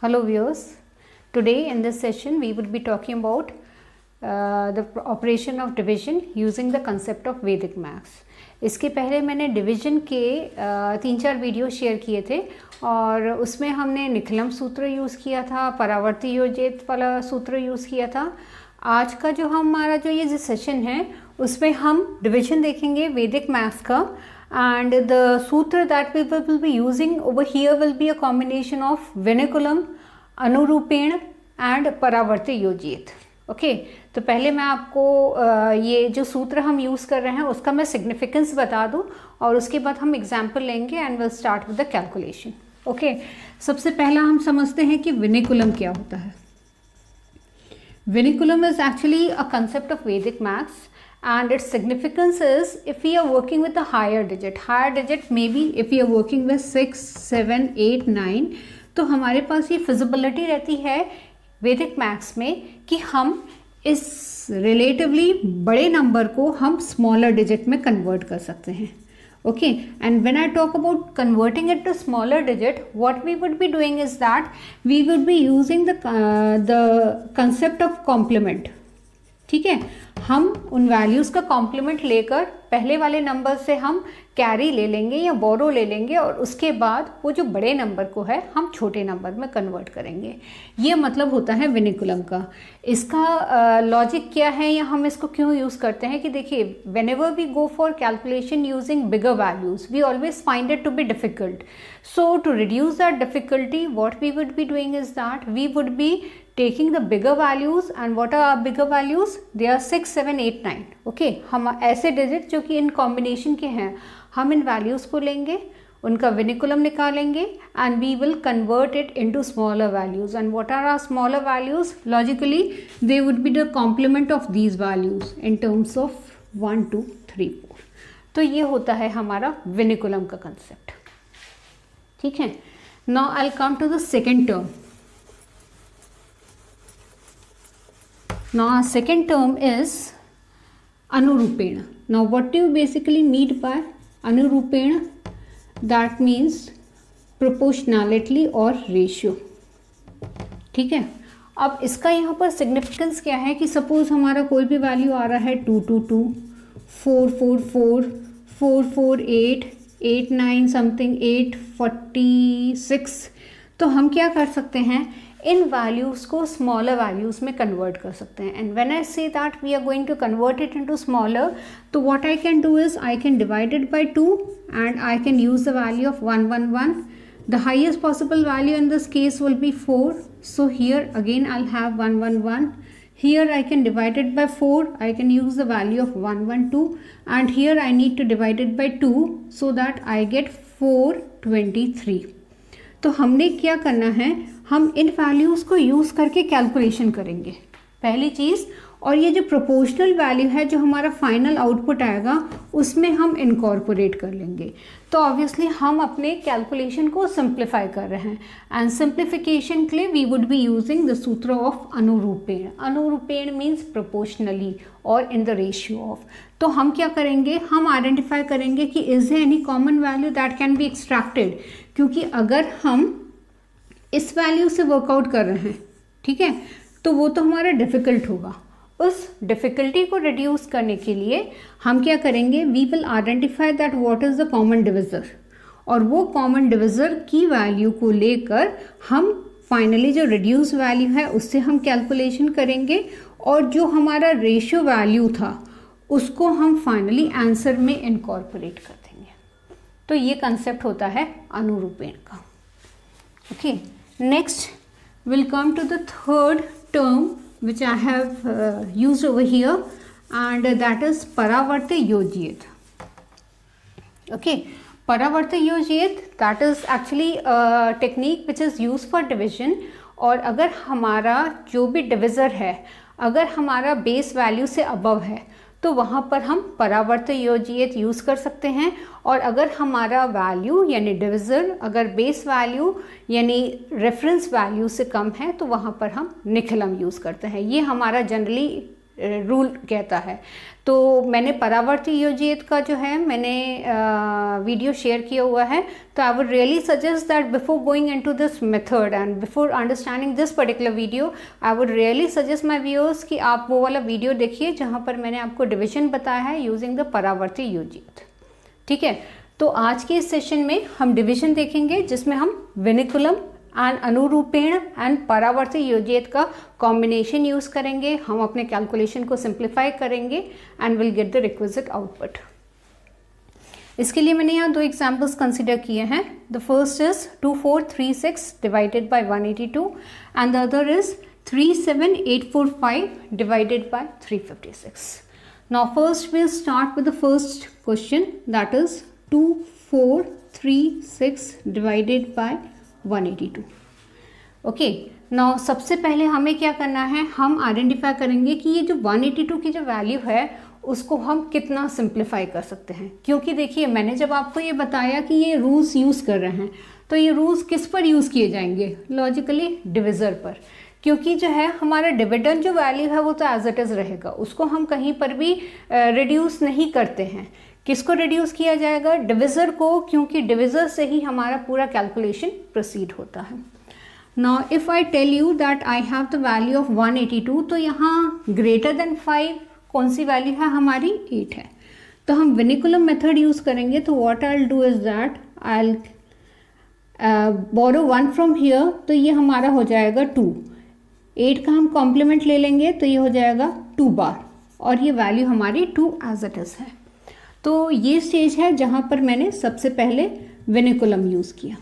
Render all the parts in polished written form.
Hello viewers, today in this session we would be talking about the operation of division using the concept of Vedic maths. इसके पहले मैंने division के 3-4 video share किए थे और उसमें हमने निखलम सूत्र यूज़ किया था, परावर्ती योजित वाला सूत्र यूज़ किया था। आज का जो हमारा ये सेशन है उसमें हम डिवीजन देखेंगे वैदिक मैथ्स का, and the sutra that we will be using over here will be a combination of Vinikulam, Anurupena and Paravarti Yojit. Okay तो पहले मैं आपको ये जो सूत्र हम यूज़ कर रहे हैं उसका मैं सिग्निफिकेंस बता दूं और उसके बाद हम एग्जाम्पल लेंगे and will start with the calculation. Okay, सबसे पहला हम समझते हैं कि विनिकुलम क्या होता है। Vinculum is actually a concept of Vedic maths and its significance is if we are working with a higher digit maybe if we are working with 6, 7, 8, 9 तो हमारे पास ये फिजिबिलिटी रहती है वैदिक मैथ्स में कि हम इस रिलेटिवली बड़े नंबर को हम स्मॉलर डिजिट में कन्वर्ट कर सकते हैं। Okay, and when I talk about converting it to smaller digit, what we would be doing is that we would be using the concept of complement. ठीक है, हम उन वैल्यूज़ का कॉम्प्लीमेंट लेकर पहले वाले नंबर से हम कैरी ले लेंगे या बोरो ले लेंगे और उसके बाद वो जो बड़े नंबर को है हम छोटे नंबर में कन्वर्ट करेंगे। ये मतलब होता है विनिकुलम का। इसका लॉजिक क्या है या हम इसको क्यों यूज़ करते हैं कि देखिए, whenever we go for calculation using bigger values we always find it to be difficult. So to reduce that difficulty what we would be doing is that we would be taking the bigger values, and what are our bigger values? They are 6, 7, 8, 9. Okay, हम ऐसे digit जो कि in combination के हैं हम इन values को लेंगे, उनका विनिकुलम निकालेंगे and we will convert it into smaller values. And what are our smaller values? Logically they would be the complement of these values in terms of 1, 2, 3, 4। तो ये होता है हमारा विनिकुलम का कंसेप्ट। ठीक है, now I will come to the second term. Now our second term is Anurupena. Now what do you basically mean by Anurupena? That means proportionality or ratio. ठीक है, अब इसका यहाँ पर सिग्निफिकेंस क्या है कि सपोज हमारा कोई भी वैल्यू आ रहा है 222, 444, 448, 89 समथिंग, 846, तो हम क्या कर सकते हैं, इन वैल्यूज़ को स्मॉलर वैल्यूज़ में कन्वर्ट कर सकते हैं। And when I say that we are going to convert it into smaller, तो what I can do is I can divide it by 2 and I can use the value of 111. The highest possible value in this case will be 4, so here again I have 111. Here I can divide it by 4, I can use the value of 112, and here I need to divide it by 2 so that I get 423. तो हमने क्या करना है, हम इन values को use करके calculation करेंगे पहली चीज़, और ये जो प्रोपोर्शनल वैल्यू है जो हमारा फाइनल आउटपुट आएगा उसमें हम इनकॉर्पोरेट कर लेंगे। तो ऑब्वियसली हम अपने कैलकुलेशन को सिंप्लीफाई कर रहे हैं एंड सिंप्लीफिकेशन के लिए we would be using the sutra of Anurupena. Anurupena means proportionally और इन द रेशियो ऑफ। तो हम क्या करेंगे, हम आइडेंटिफाई करेंगे कि is there any common value that can be extracted, क्योंकि अगर हम इस वैल्यू से वर्कआउट कर रहे हैं, ठीक है, तो वो तो हमारा डिफ़िकल्ट होगा। उस डिफ़िकल्टी को रिड्यूस करने के लिए हम क्या करेंगे, we will identify that what is the common divisor, और वो कॉमन डिविज़र की वैल्यू को लेकर हम फाइनली जो रिड्यूस वैल्यू है उससे हम कैलकुलेशन करेंगे, और जो हमारा रेशियो वैल्यू था उसको हम फाइनली आंसर में इनकॉर्पोरेट कर देंगे। तो ये कंसेप्ट होता है अनुरूपेण का। Okay, next we'll come to the third term which I have used over here, and that is Paravarti Yojit. Okay, Paravarti Yojit, that is actually a technique which is used for division। और अगर हमारा जो भी divisor है अगर हमारा base value से above है तो वहाँ पर हम परावर्त योजित यूज़ कर सकते हैं, और अगर हमारा वैल्यू यानी डिविज़र अगर बेस वैल्यू यानी रेफरेंस वैल्यू से कम है तो वहाँ पर हम निखलम यूज़ करते हैं। ये हमारा जनरली रूल कहता है। तो मैंने परावर्ती योजित का जो है मैंने वीडियो शेयर किया हुआ है। तो I would really suggest that before going into this method and before understanding this particular video, I would really suggest my viewers कि आप वो वाला वीडियो देखिए जहाँ पर मैंने आपको डिविजन बताया है यूजिंग द परावर्ती योजित। ठीक है, तो आज के इस सेशन में हम डिविजन देखेंगे जिसमें हम विनिकुलम एंड अनुरूपेण एंड परावर्ती योजित का कॉम्बिनेशन यूज करेंगे। हम अपने कैलकुलेशन को सिंप्लीफाई करेंगे and will get the requisite output. इसके लिए मैंने यहाँ 2 एग्जाम्पल्स कंसिडर किए हैं। The first is 2436 divided by 182 and the other is 37845 divided by 356। Now first we'll start with the first question, that is 2436 divided by 182. Okay, now सबसे पहले हमें क्या करना है, हम आइडेंटिफाई करेंगे कि ये जो 182 की जो वैल्यू है उसको हम कितना सिंप्लीफाई कर सकते हैं। क्योंकि देखिए मैंने जब आपको ये बताया कि ये रूल्स यूज़ कर रहे हैं, तो ये रूल्स किस पर यूज़ किए जाएंगे, लॉजिकली डिविज़र पर। क्योंकि जो है हमारा डिविडेंड जो वैल्यू है वो तो एज इट इज़ रहेगा, उसको हम कहीं पर भी रिड्यूस नहीं करते हैं। किसको रिड्यूस किया जाएगा, डिविज़र को, क्योंकि डिविज़र से ही हमारा पूरा कैलकुलेशन प्रोसीड होता है। Now if I tell you that I have the value of 182, तो यहाँ ग्रेटर देन 5 कौन सी वैल्यू है हमारी, 8 है। तो हम विनिकुलम मेथड यूज़ करेंगे। तो what I will do is that I will borrow 1 from here, तो ये हमारा हो जाएगा 2। 8 का हम कॉम्प्लीमेंट ले लेंगे तो ये हो जाएगा 2 बार, और ये वैल्यू हमारी 2 एज इट इज़ है। तो ये स्टेज है जहाँ पर मैंने सबसे पहले विनिकुलम यूज़ किया।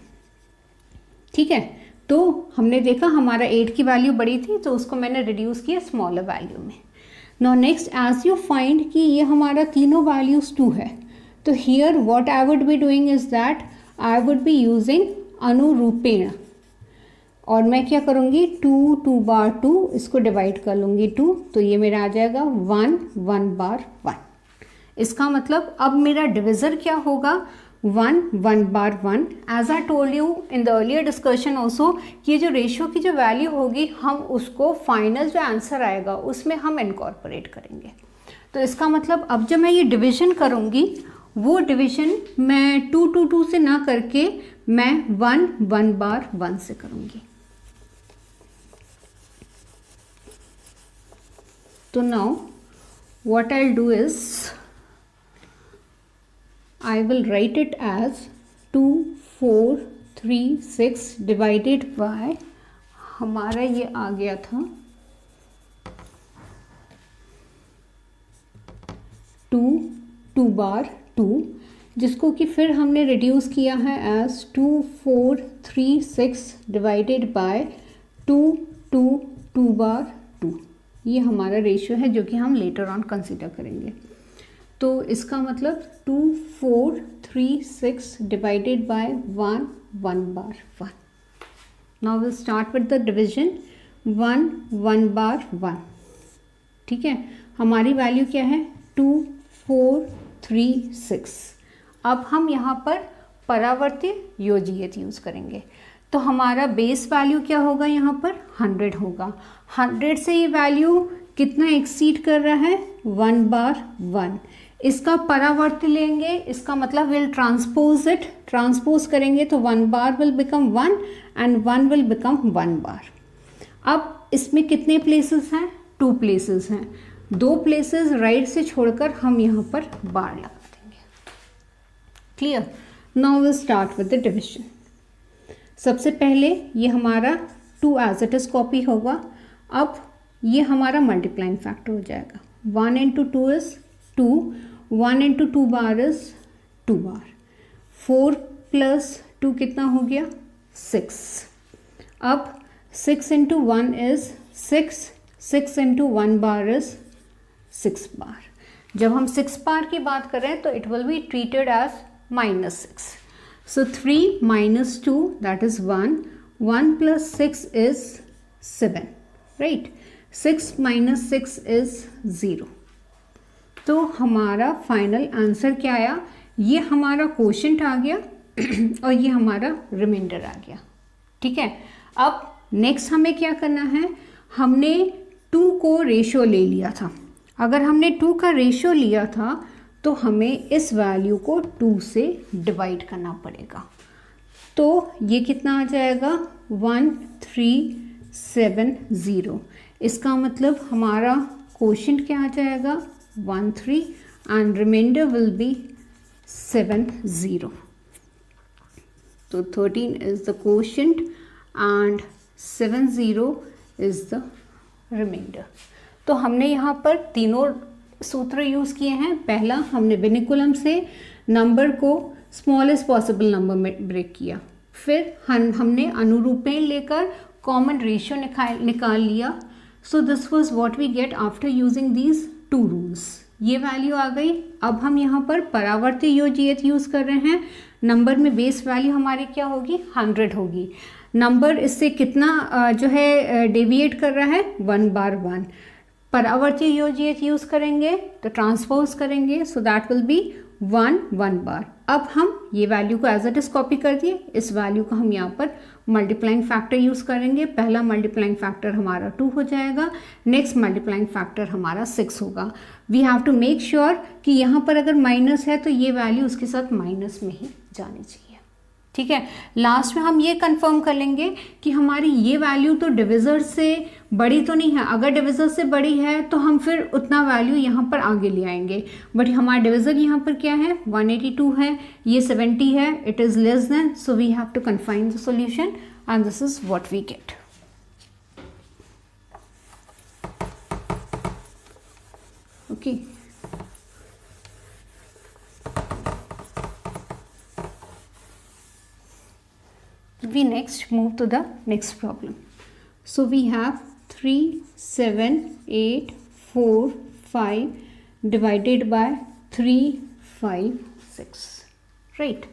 ठीक है, तो हमने देखा हमारा 8 की वैल्यू बड़ी थी तो उसको मैंने रिड्यूस किया स्मॉलर वैल्यू में। Now next as you find कि ये हमारा तीनों वैल्यूज 2 है, तो here what I would be doing is that I would be using अनुरूपेण, और मैं क्या करूँगी 2 बार 2, इसको डिवाइड कर लूँगी 2, तो ये मेरा आ जाएगा 1 बार 1। इसका मतलब अब मेरा डिविज़र क्या होगा, 1 bar 1। As I told you in the earlier discussion also कि ये जो रेशियो की जो वैल्यू होगी हम उसको फाइनल जो आंसर आएगा उसमें हम इनकॉर्पोरेट करेंगे। तो इसका मतलब अब जब मैं ये डिविज़न करूँगी वो डिविज़न मैं 2 से ना करके मैं 1 बार 1 से करूँगी। तो now what I'll do is I will write it as 2436 divided by, हमारा ये आ गया था 2 बार 2, जिसको कि फिर हमने रिड्यूस किया है एज 2436 डिवाइडेड बाय 2 बार 2। ये हमारा रेशियो है जो कि हम लेटर ऑन कंसिडर करेंगे। तो इसका मतलब 2436 divided by 1 bar 1। Now will start with the division 1 bar 1। ठीक है, हमारी वैल्यू क्या है 2436। अब हम यहाँ पर परावर्ती योजियत यूज़ करेंगे। तो हमारा बेस वैल्यू क्या होगा, यहाँ पर 100 होगा। 100 से ये वैल्यू कितना एक्सीड कर रहा है, 1 बार 1। इसका परावर्ती लेंगे, इसका मतलब विल ट्रांसपोज इट, ट्रांसपोज करेंगे तो 1 bar will become 1 and 1 will become 1 bar. अब इसमें कितने प्लेसेस हैं, 2 प्लेसेस हैं। 2 प्लेसेस राइट से छोड़कर हम यहाँ पर बार लगा देंगे। Clear. Now will start with the division. सबसे पहले ये हमारा 2 एज इट इज़ कॉपी होगा। अब ये हमारा मल्टीप्लाइंग फैक्टर हो जाएगा। 1 into 2 is 2, 1 into 2 bar is 2 बार। 4 + 2 कितना हो गया, 6। अब 6 into 1 is 6, 6 into 1 bar is 6 bar. जब हम 6 बार की बात करें तो it will be treated as -6। So 3 minus 2, that is 1. 1 plus 6 is 7, right? 6 minus 6 is 0. तो हमारा फाइनल आंसर क्या आया, ये हमारा क्वोशंट आ गया और ये हमारा रिमाइंडर आ गया। ठीक है, अब नेक्स्ट हमें क्या करना है, हमने 2 को रेशियो ले लिया था। अगर हमने 2 का रेशियो लिया था तो हमें इस वैल्यू को 2 से डिवाइड करना पड़ेगा। तो ये कितना आ जाएगा 1370। इसका मतलब हमारा क्वोशिएंट क्या आ जाएगा 13 एंड रिमाइंडर विल बी 70। तो 13 is the quotient and 70 is the remainder. तो हमने यहाँ पर तीनों सूत्र यूज़ किए हैं। पहला, हमने विनिकुलम से नंबर को स्मॉलेस्ट पॉसिबल नंबर में ब्रेक किया। फिर हमने अनुरूपेण लेकर कॉमन रेशियो निकाल लिया। So this was what we get after using these 2 rules. ये वैल्यू आ गई। अब हम यहाँ पर परावर्ती योजियत यूज़ कर रहे हैं। नंबर में बेस वैल्यू हमारी क्या होगी 100 होगी। नंबर इससे कितना जो है डेविएट कर रहा है 1/1। परावर्ती योजियत यूज़ करेंगे तो ट्रांसपोज करेंगे, so that will be 1 bar. अब हम ये वैल्यू को एज इट इज कॉपी कर दिए। इस वैल्यू को हम यहाँ पर मल्टीप्लाइंग फैक्टर यूज़ करेंगे। पहला मल्टीप्लाइंग फैक्टर हमारा 2 हो जाएगा, नेक्स्ट मल्टीप्लाइंग फैक्टर हमारा 6 होगा। We have to make sure कि यहाँ पर अगर माइनस है तो ये वैल्यू उसके साथ माइनस में ही जानी चाहिए। ठीक है, लास्ट में हम ये कंफर्म कर लेंगे कि हमारी ये वैल्यू तो डिविज़र से बड़ी तो नहीं है। अगर डिविज़र से बड़ी है तो हम फिर उतना वैल्यू यहाँ पर आगे ले आएंगे, बट हमारा डिविज़र यहाँ पर क्या है 182 है, ये 70 है, it is less than, so we have to confine the solution and this is what we get. Okay, we next move to the next problem. So we have 3, 7, 8, 4, 5 divided by 3, 5, 6, right?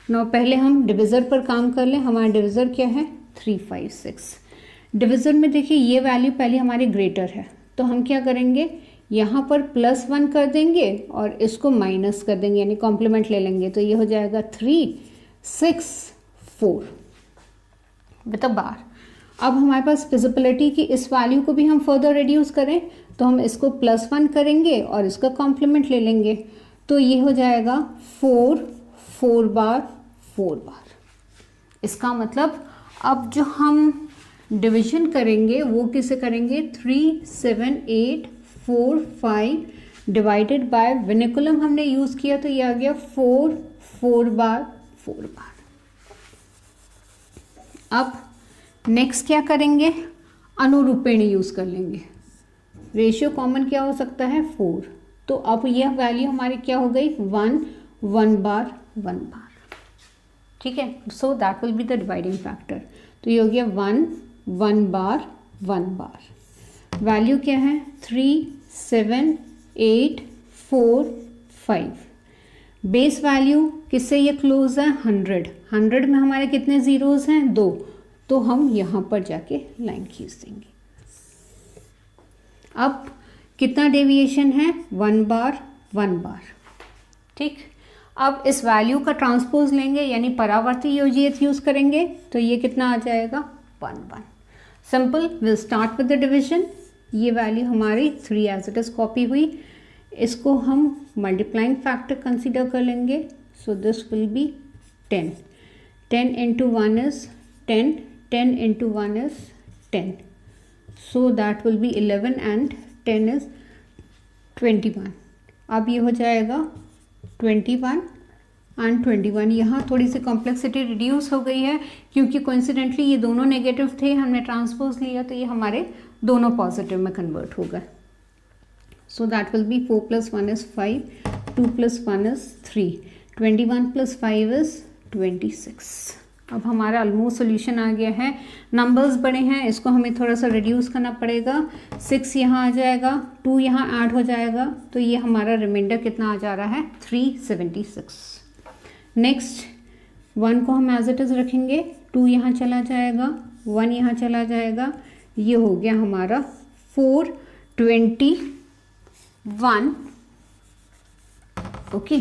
Now पहले हम divisor पर काम कर लें। हमारा divisor क्या है 3, 5, 6। Divisor में देखिए ये वैल्यू पहले हमारी ग्रेटर है, तो हम क्या करेंगे यहाँ पर +1 कर देंगे और इसको माइनस कर देंगे, यानी कॉम्प्लीमेंट ले लेंगे। तो ये हो जाएगा 3, 6, 4 विद अ बार। अब हमारे पास फिजिबिलिटी की इस वैल्यू को भी हम फर्दर रिड्यूस करें तो हम इसको +1 करेंगे और इसका कॉम्प्लीमेंट ले लेंगे। तो ये हो जाएगा 4, 4 बार, 4 बार। इसका मतलब अब जो हम डिवीजन करेंगे वो किसे करेंगे 3, 7, 8, 4, 5 डिवाइडेड बाय विनिकुलम हमने यूज़ किया तो ये आ गया 4, 4 बार, 4 बार। अब नेक्स्ट क्या करेंगे अनुरूपेण यूज़ कर लेंगे। रेशियो कॉमन क्या हो सकता है 4, तो अब यह वैल्यू हमारी क्या हो गई 1, 1 बार, 1 बार। ठीक है, so that will be the dividing factor. तो ये हो गया 1, 1 बार, 1 बार। वैल्यू क्या है 3, 7, 8, 4, 5। बेस वैल्यू किससे ये क्लोज है 100। 100 में हमारे कितने ज़ीरोज़ हैं 2, तो हम यहाँ पर जाके लाइन खींच देंगे। अब कितना डेविएशन है 1 बार, 1 बार। ठीक, अब इस वैल्यू का ट्रांसपोज लेंगे यानी परावर्ती योजियत यूज़ करेंगे तो ये कितना आ जाएगा 1, 1। Simple, will start with the division. ये वैल्यू हमारी 3 एज इट इज़ कॉपी हुई। इसको हम मल्टीप्लाइंग फैक्टर कंसीडर कर लेंगे। So this will be 10। 10 into 1 is 10, 10 into 1 is 10. So that will be 11 and 10 is 21. अब ये हो जाएगा 21 and 21। यहाँ थोड़ी सी कॉम्प्लेक्सिटी रिड्यूस हो गई है क्योंकि कोइंसिडेंटली ये दोनों नेगेटिव थे, हमने ट्रांसपोज लिया तो ये हमारे दोनों पॉजिटिव में कन्वर्ट हो गए। So that will be 4 plus 1 is 5, 2 plus 1 is 3, 21 plus 5 is 26। अब हमारा ऑलमोस्ट सोल्यूशन आ गया है। नंबर्स बड़े हैं, इसको हमें थोड़ा सा रिड्यूस करना पड़ेगा। 6 यहाँ आ जाएगा, 2 यहाँ ऐड हो जाएगा, तो ये हमारा रिमाइंडर कितना आ जा रहा है 376। नेक्स्ट 1 को हम एज इट इज़ रखेंगे, 2 यहाँ चला जाएगा, 1 यहाँ चला जाएगा, ये हो गया हमारा 421। ओके,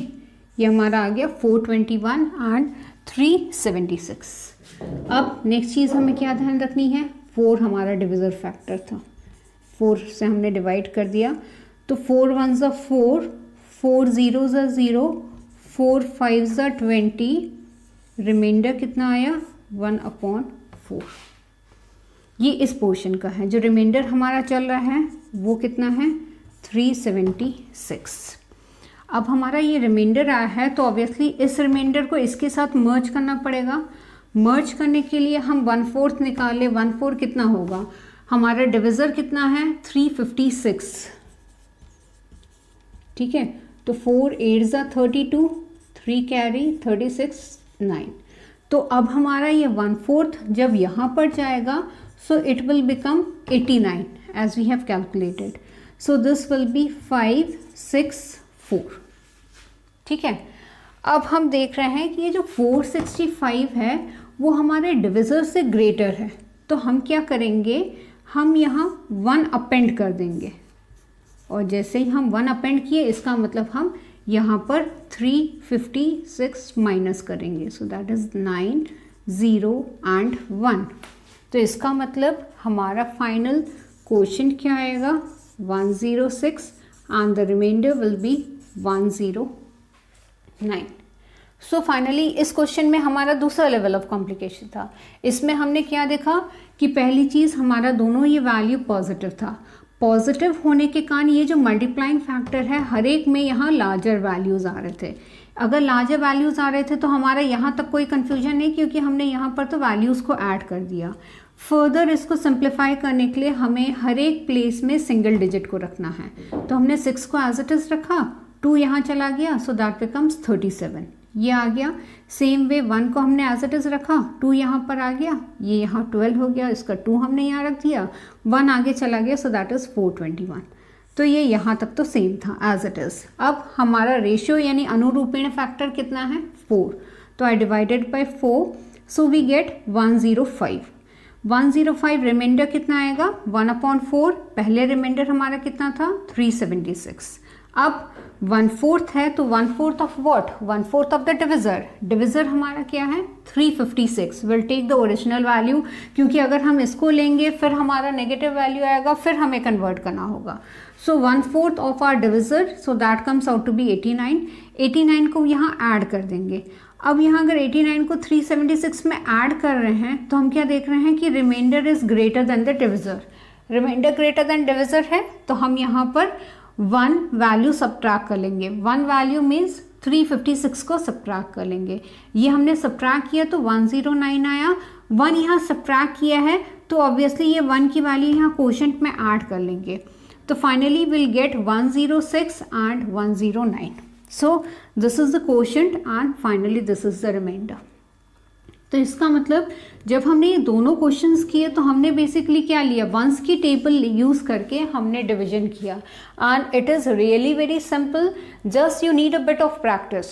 ये हमारा आ गया 421 एंड 376। अब नेक्स्ट चीज़ हमें क्या ध्यान रखनी है, 4 हमारा डिविज़र फैक्टर था, 4 से हमने डिवाइड कर दिया तो 4 1s are 4, 4 0s are 0, 4 5s are 20, reminder कितना आया 1/4। ये इस पोर्शन का है। जो रिमाइंडर हमारा चल रहा है वो कितना है 376। अब हमारा ये रिमाइंडर आया है तो ऑब्वियसली इस रिमाइंडर को इसके साथ मर्ज करना पड़ेगा। मर्ज करने के लिए हम 1/4 निकाले, 1/4 कितना होगा, हमारा डिविज़र कितना है 356, ठीक है। तो 4 8s are 32, 3 कैरी 36 9। तो अब हमारा ये 1/4 जब यहाँ पर जाएगा so it will become 89 as we have calculated, so this will be 5 6 4, ठीक है। अब हम देख रहे हैं कि ये जो 465 है वो हमारे डिविज़र से ग्रेटर है, तो हम क्या करेंगे, हम यहाँ 1 अपेंड कर देंगे, और जैसे ही हम 1 अपेंड किए इसका मतलब हम यहाँ पर 356 माइनस करेंगे, सो दैट इज़ 9 0 एंड 1। तो इसका मतलब हमारा फाइनल क्वेश्चन क्या आएगा 106 and the remainder will be 109। So finally इस क्वेश्चन में हमारा दूसरा लेवल ऑफ कॉम्प्लिकेशन था। इसमें हमने क्या देखा कि पहली चीज़ हमारा दोनों ये वैल्यू पॉजिटिव था। पॉजिटिव होने के कारण ये जो मल्टीप्लाइंग फैक्टर है हर एक में यहाँ लार्जर वैल्यूज़ आ रहे थे। अगर लार्जर वैल्यूज़ आ रहे थे तो हमारा यहाँ तक कोई कन्फ्यूजन नहीं, क्योंकि हमने यहाँ पर तो वैल्यूज़ को ऐड कर दिया। फर्दर इसको सिंप्लीफाई करने के लिए हमें हर एक प्लेस में सिंगल डिजिट को रखना है, तो हमने 6 को एज इट इज़ रखा, 2 यहाँ चला गया, सो दैट बिकम्स 37, ये आ गया। सेम वे 1 को हमने एज इट इज़ रखा, 2 यहाँ पर आ गया, ये यहाँ 12 हो गया, इसका 2 हमने यहाँ रख दिया, 1 आगे चला गया, सो दैट इज़ 421। तो ये यहाँ तक तो सेम था एज इट इज़। अब हमारा रेशियो यानी अनुरूपीण फैक्टर कितना है 4, तो I divided by 4, so we get 105। 105 remainder कितना आएगा 1/4, पहले रिमाइंडर हमारा कितना था 376। अब 1/4 है तो 1/4 of what, 1/4 of the divisor. Divisor हमारा क्या है 356। Will take the original value, क्योंकि अगर हम इसको लेंगे फिर हमारा नेगेटिव वैल्यू आएगा, फिर हमें कन्वर्ट करना होगा। So 1/4 of our divisor, so that comes out to be 89। 89 को यहाँ ऐड कर देंगे। अब यहाँ अगर 89 को 376 में ऐड कर रहे हैं तो हम क्या देख रहे हैं कि remainder is greater than the divisor. Remainder greater than divisor है तो हम यहाँ पर 1 वैल्यू सब्ट्रैक्ट कर लेंगे। 1 वैल्यू मीन्स 356 को सब्ट्रैक्ट कर लेंगे। ये हमने सब्ट्रैक्ट किया तो 109 आया। 1 यहाँ सब्ट्रैक्ट किया है तो ऑब्वियसली ये 1 की वैल्यू यहाँ कोशेंट में ऐड कर लेंगे, तो finally will get 106 and 109। So this is the quotient and finally this is the remainder। तो इसका मतलब जब हमने ये दोनों क्वेश्चंस किए तो हमने बेसिकली क्या लिया, वंस की टेबल यूज़ करके हमने डिवीजन किया। And it is really very simple, just you need a bit of practice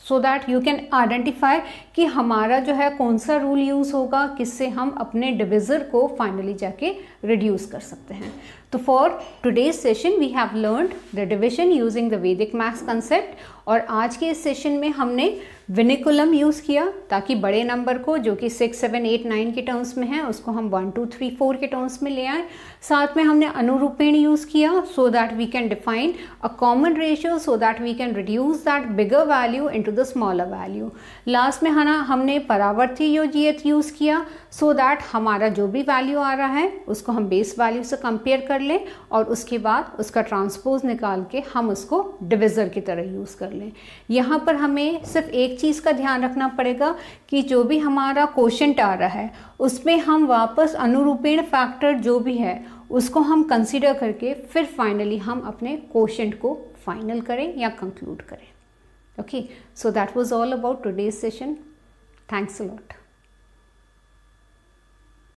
so that you can identify कि हमारा जो है कौन सा रूल यूज़ होगा, किससे हम अपने डिविज़र को फाइनली जाके रिड्यूस कर सकते हैं। तो for today's session we have learned the division using the Vedic maths concept, और आज के इस सेशन में हमने विनिकुलम यूज़ किया ताकि बड़े नंबर को जो कि 6 7 8 9 के टर्म्स में है उसको हम 1 2 3 4 के टर्म्स में ले आए। साथ में हमने अनुरूपीण यूज़ किया so that we can define a common ratio so that we can reduce that bigger value into the smaller value. Last में हमने परावर्ती योजियत यूज़ किया सो दैट हमारा जो भी वैल्यू आ रहा है उसको हम बेस वैल्यू से कंपेयर कर लें और उसके बाद उसका ट्रांसपोज निकाल के हम उसको डिविज़र की तरह यूज़ कर लें। यहाँ पर हमें सिर्फ एक चीज़ का ध्यान रखना पड़ेगा कि जो भी हमारा क्वोशंट आ रहा है उसमें हम वापस अनुरूपीण फैक्टर जो भी है उसको हम कंसीडर करके फिर फाइनली हम अपने क्वोशंट को फाइनल करें या कंक्लूड करें। Okay, so that was all about today's session. Thanks a lot.